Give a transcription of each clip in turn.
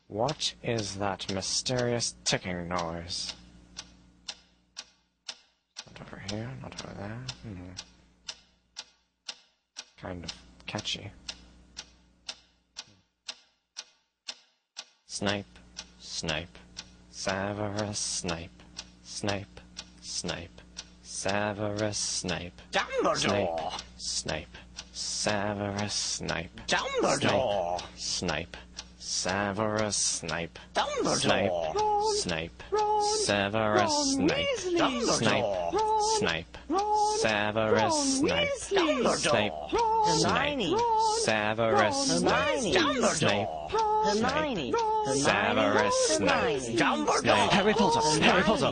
What is that mysterious ticking noise? Not over here, not over there. Kind of catchy. Snipe, Snipe, Severus Snape, Snape, Snape, Severus Snape, Dumbledore! Snape, Severus Snape, Dumbledore! Snape, Severus Snape, Dumbledore! Snape, Severus Snape, Snape, Snape, Severus Snape, Snape, Hermione! Severus Snape, Snape, Hermione! Severus Snape, Dumbledore! Harry Potter! Harry Potter!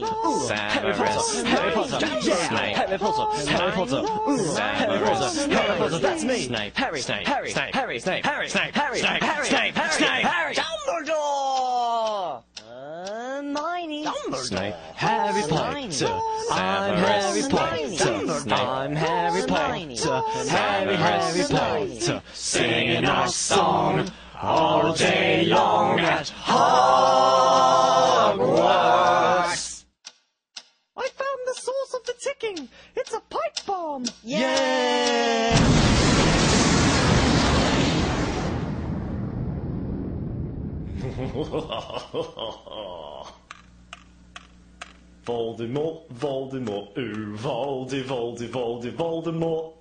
Harry Potter! Harry Potter! Yeah! Harry Potter! Harry Potter! Harry Potter! Harry Potter! That's me! Snape, Harry! Snape, Harry! Snape, Harry! Snape, Harry! Snape, Harry! Snape, Harry! Snape, Harry! Harry! Dumbledore! Hermione. Snape, Harry Potter! I'm Harry Potter! I'm Harry Potter! Harry Potter! Singing our song all day long at Hogwarts! I found the source of the ticking! It's a pipe bomb! Yay! Voldemort, Voldemort, ooh, Voldemort.